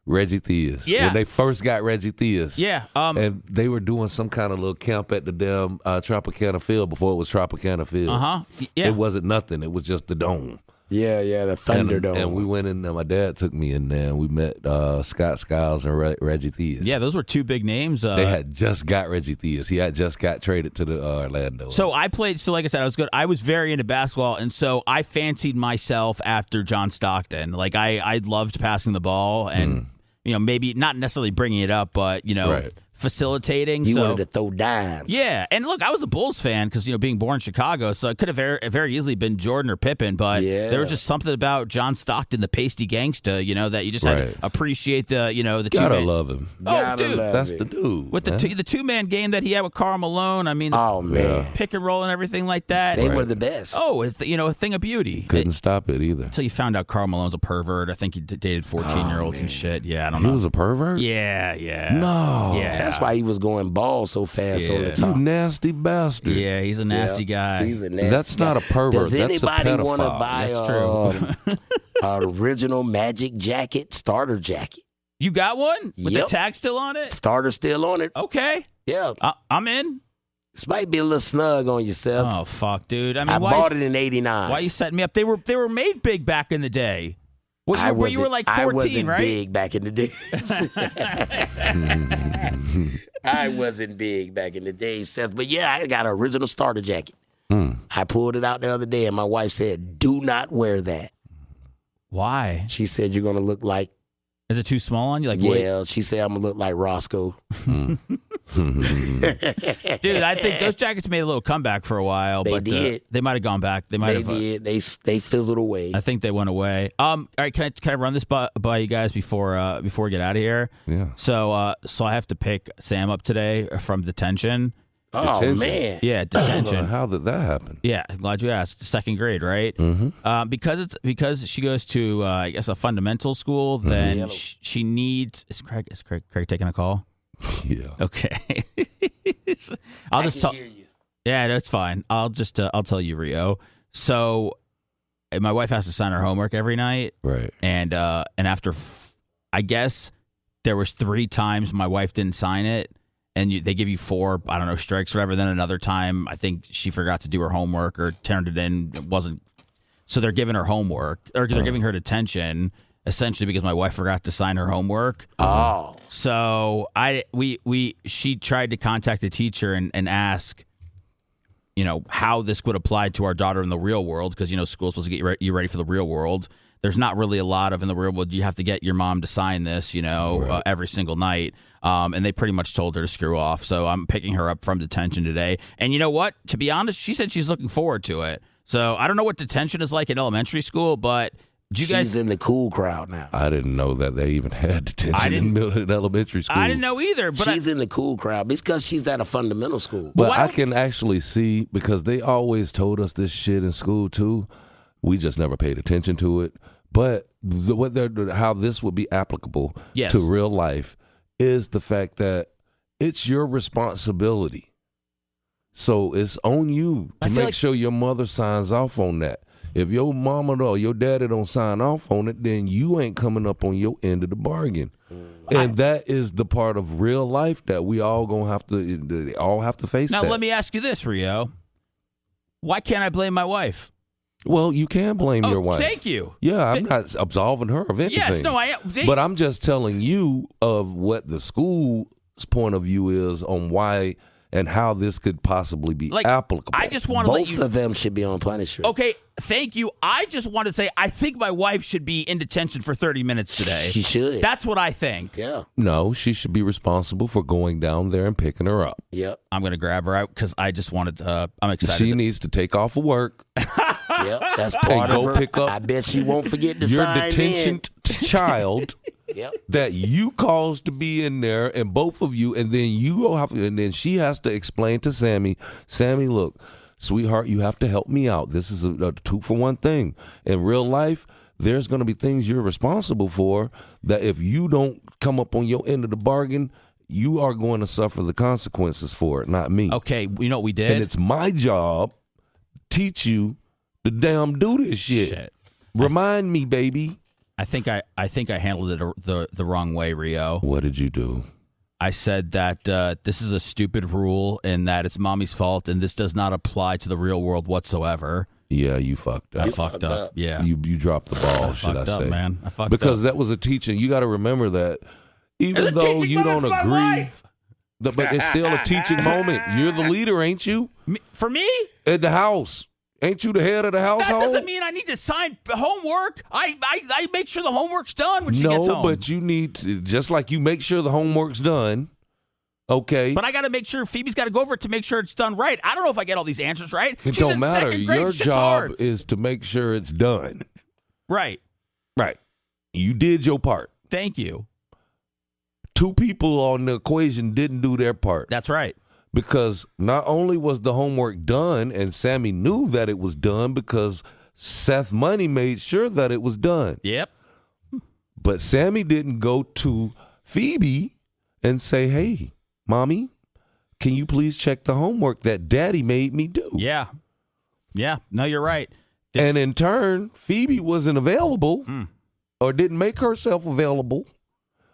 Reggie Theus. Yeah. When they first got Reggie Theus. Yeah. And they were doing some kind of little camp at the damn Tropicana Field before it was Tropicana Field. Yeah. It wasn't nothing. It was just the dome. Yeah, the Thunderdome. And we went in there. My dad took me in there, and we met Scott Skiles and Reggie Theus. Yeah, those were two big names. They had just got Reggie Theus. He had just got traded to the Orlando. So I played. So like I said, I was good. I was very into basketball, and so I fancied myself after John Stockton. Like I loved passing the ball, and maybe not necessarily bringing it up, but facilitating. You wanted to throw dimes. Yeah, and look, I was a Bulls fan because being born in Chicago, so it could have very easily been Jordan or Pippen, but there was just something about John Stockton, the pasty gangsta, that you just had to appreciate the the gotta two-man. love him. Oh, dude, that's the dude. With the two-man game that he had with Karl Malone, I mean, pick and roll and everything like that. They were the best. Oh, it's a thing of beauty. Couldn't stop it either. Until you found out Karl Malone's a pervert. I think he dated 14-year-olds and shit. Yeah, I don't know. He was a pervert? Yeah. No. Yeah. That's why he was going ball so fast on the top. You nasty bastard. Yeah, he's a nasty guy. He's a nasty That's guy. not a pervert. Does That's a anybody want to pedophile. buy That's true. an original Magic jacket, starter jacket? You got one? With the Yep. tag still on it? Starter still on it. Okay. Yeah. I'm in. This might be a little snug on yourself. Oh, fuck, dude. I mean, I why bought it in '89. Why you setting me up? They were made big back in the day. Where you were like 14, I wasn't right? big back in the day. I wasn't big back in the day, Seth. But yeah, I got an original starter jacket. I pulled it out the other day, and my wife said, "Do not wear that." Why? She said, "You're gonna look like." Is it too small on you? Like, Yeah, she said I'm gonna look like Roscoe. dude, I think those jackets made a little comeback for a while, They but did. They might have gone back. They might They have. did. They fizzled away. I think they went away. All right, can I run this by you guys before we get out of here? Yeah. So I have to pick Sam up today from Detention. Oh Detention. man. Yeah, Detention. How did that happen? Yeah, I'm glad you asked. Second grade, right? Mm-hmm. Because she goes to I guess a fundamental school. Then she needs. Is Craig taking a call? Yeah. Okay. I'll just tell. Hear you. Yeah, that's fine. I'll tell you, Rio. So my wife has to sign her homework every night, Right. and after I guess there was 3 times my wife didn't sign it. And they give you 4, I don't know, strikes, whatever. Then another time, I think she forgot to do her homework or turned it in. It wasn't. So they're giving her homework, or they're giving her detention, essentially because my wife forgot to sign her homework. Oh. So she tried to contact the teacher and ask, how this would apply to our daughter in the real world, because school's supposed to get you ready for the real world. There's not really a lot of in the real world. You have to get your mom to sign this, every single night. And they pretty much told her to screw off. So I'm picking her up from detention today. And you know what? To be honest, she said she's looking forward to it. So I don't know what detention is like in elementary school, but She's in the cool crowd now. I didn't know that they even had detention in elementary school. I didn't know either. But She's in the cool crowd because she's at a fundamental school. But I can actually see, because they always told us this shit in school too. We just never paid attention to it. But how this would be applicable to real life is the fact that it's your responsibility. So it's on you to make sure your mother signs off on that. If your mama or your daddy don't sign off on it, then you ain't coming up on your end of the bargain. And that is the part of real life that we all have to face. Now, that. let me ask you this, Rio. Why can't I blame my wife? Well, you can blame your wife. Thank you. Yeah, I'm not absolving her of anything. Yes, no, but I'm just telling you of what the school's point of view is on why and how this could possibly be applicable. I just want to let you. Both of them should be on punishment. Okay, thank you. I just want to say I think my wife should be in detention for 30 minutes today. She should. That's what I think. Yeah. No, she should be responsible for going down there and picking her up. Yep. I'm going to grab her out because I just wanted to. I'm excited. She needs to take off of work. Yep. That's part of her. Pick up I bet she won't forget to your sign detention child. Yep. That you caused to be in there, and both of you, and then she has to explain to Sammy, look, sweetheart, you have to help me out. This is a 2-for-1 thing. In real life, there's going to be things you're responsible for that if you don't come up on your end of the bargain, you are going to suffer the consequences for it, not me. Okay, you know what we did? And it's my job to teach you to damn do this shit. Remind me, baby. I think I handled it the wrong way, Rio. What did you do? I said that this is a stupid rule and that it's mommy's fault and this does not apply to the real world whatsoever. Yeah, you fucked up. I fucked up. Yeah. You dropped the ball, should I say. Man. I fucked because up. that was a teaching. You got to remember that even though you don't agree, but it's still a teaching moment. You're the leader, ain't you? For me? At the house. Ain't you the head of the household? That doesn't mean I need to sign homework. I make sure the homework's done when she gets home. No, but you need to, just like you make sure the homework's done. Okay. But I got to make sure Phoebe's got to go over it to make sure it's done right. I don't know if I get all these answers right. It She's don't in matter. second grade. Your Shit's job hard. is to make sure it's done. Right. Right. You did your part. Thank you. 2 people on the equation didn't do their part. That's right. Because not only was the homework done, and Sammy knew that it was done because Seth Money made sure that it was done. Yep. But Sammy didn't go to Phoebe and say, hey, Mommy, can you please check the homework that Daddy made me do? Yeah. Yeah. No, you're right. And in turn, Phoebe wasn't available or didn't make herself available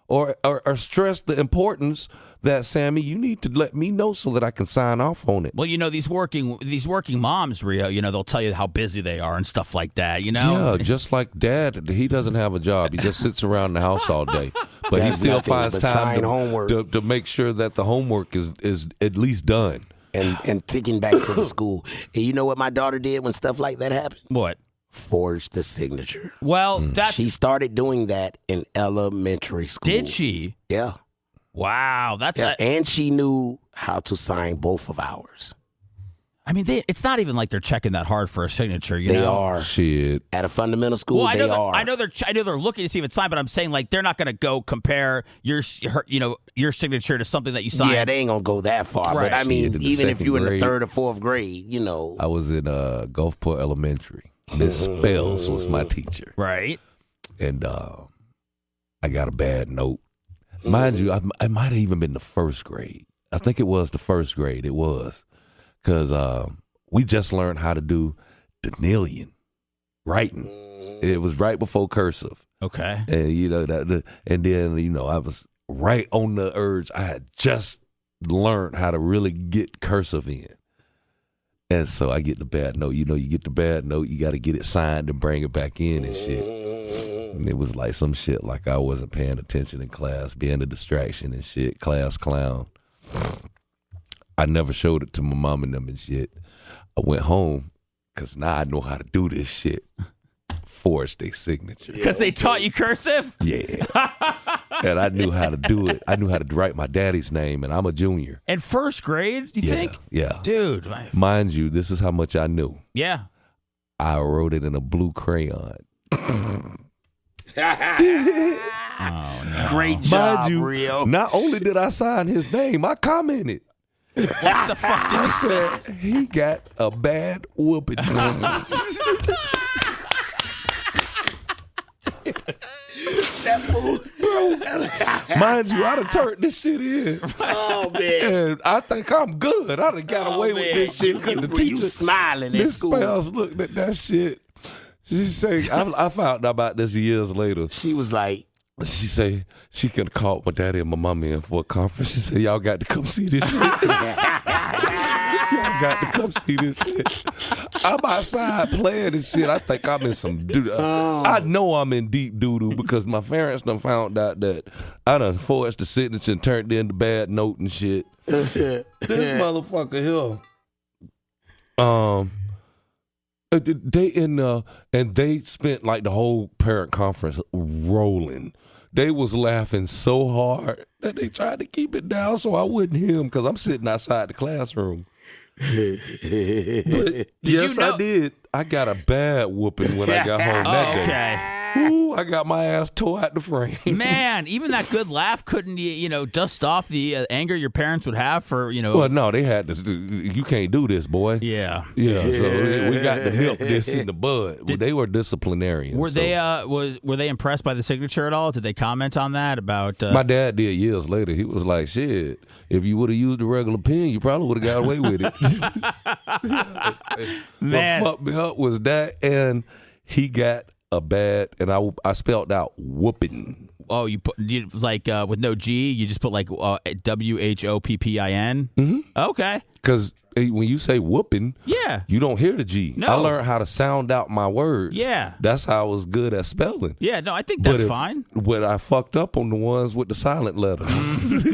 or stress the importance that, Sammy, you need to let me know so that I can sign off on it. Well, these working moms, Rio, they'll tell you how busy they are and stuff like that, Yeah, just like Dad, he doesn't have a job. He just sits around the house all day. But he still finds time to make sure that the homework is at least done. And taking back to the school. And you know what my daughter did when stuff like that happened? What? Forged the signature. Well, she started doing that in elementary school. Did she? Yeah. Wow, and she knew how to sign both of ours. I mean, it's not even like they're checking that hard for a signature. They are. Shit. At a fundamental school, well, they are. I know they're looking to see if it's signed, but I'm saying like they're not going to go compare your signature to something that you signed. Yeah, they ain't gonna go that far. Right. But I mean, even if you're in the 3rd or 4th grade, I was in Gulfport Elementary. Miss Spells was my teacher. Right. And I got a bad note. Mind you, I might have even been the 1st grade. I think it was the 1st grade. It was. Because we just learned how to do Danilian writing. It was right before cursive. Okay. And, and then, I was right on the urge. I had just learned how to really get cursive in. And so I get the bad note. You get the bad note, you got to get it signed and bring it back in and shit. And it was like some shit like I wasn't paying attention in class, being a distraction and shit, class clown. I never showed it to my mom and them and shit. I went home because now I know how to do this shit. Forged their signature. Because they taught you cursive? Yeah. And I knew how to do it. I knew how to write my daddy's name, and I'm a junior. In 1st grade, you think? Yeah. Dude. Mind you, this is how much I knew. Yeah. I wrote it in a blue crayon. Oh, no. Great job, Mind you, Rio. not only did I sign his name, I commented. What the fuck did I you say? said, he got a bad whooping. Mind you, I done turned this shit in. Oh, man. And I think I'm good. I done got away with this shit. Because the You teacher, smiling at Miss school. Spells looked at that shit. She say, I found out about this years later. She was like, She say she could have called my daddy and my mama in for a conference. She said, y'all got to come see this shit. Y'all got to come see this shit. I'm outside playing this shit. I think I'm in some doo. I know I'm in deep doo-doo because my parents done found out that I done forged the signature and turned in the bad note and shit. This motherfucker here. They spent like the whole parent conference rolling. They was laughing so hard that they tried to keep it down so I wouldn't hear them because I'm sitting outside the classroom. But yes, I did. I got a bad whooping when I got home that day. Okay. Ooh, I got my ass tore out the frame. Man, even that good laugh couldn't, dust off the anger your parents would have for, Well, no, they had this. You can't do this, boy. Yeah. Yeah, so we got to help this in the bud. They were disciplinarians. Were they impressed by the signature at all? Did they comment on that about? My dad did years later. He was like, "Shit, if you would have used a regular pen, you probably would have got away with it." Man. What fucked me up was that, and he got a bad, and I spelled out whooping you put with no G, you just put like WHOPPIN. Mm-hmm. Okay. Because when you say whooping, Yeah. you don't hear the G. No. I learned how to sound out my words. Yeah. That's how I was good at spelling. Yeah, no, I think that's fine. But I fucked up on the ones with the silent letters.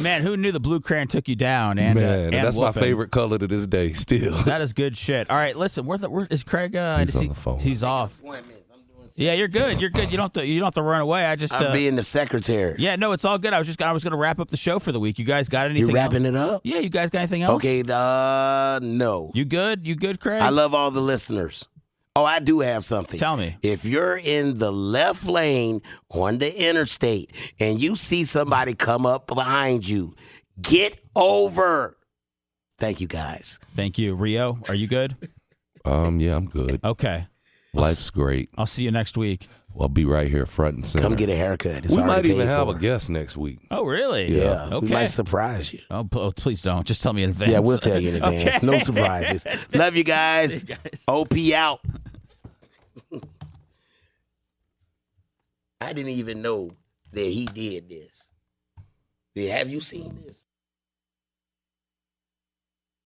Man, who knew the blue crayon took you down? And Man, and that's whooping. my favorite color to this day still. That is good shit. All right, listen, where is Craig? He's on the phone. He's off. Yeah, you're good. You're good. You don't have to run away. I'm being the secretary. Yeah, no, it's all good. I was going to wrap up the show for the week. You guys got anything? You wrapping else? it up? Yeah, you guys got anything else? Okay, no. You good? You good, Craig? I love all the listeners. Oh, I do have something. Tell me. If you're in the left lane on the interstate and you see somebody come up behind you, get over. Thank you, guys. Thank you. Rio, are you good? Yeah, I'm good. Okay. Life's great. I'll see you next week. I'll be right here front and center. Come get a haircut. It's we might already even paid have for. a guest next week. Oh, really? Yeah. Okay. We might surprise you. Oh, please don't. Just tell me in advance. Yeah, we'll tell you in advance. Okay. No surprises. Love you guys. OP out. I didn't even know that he did this. Have you seen this?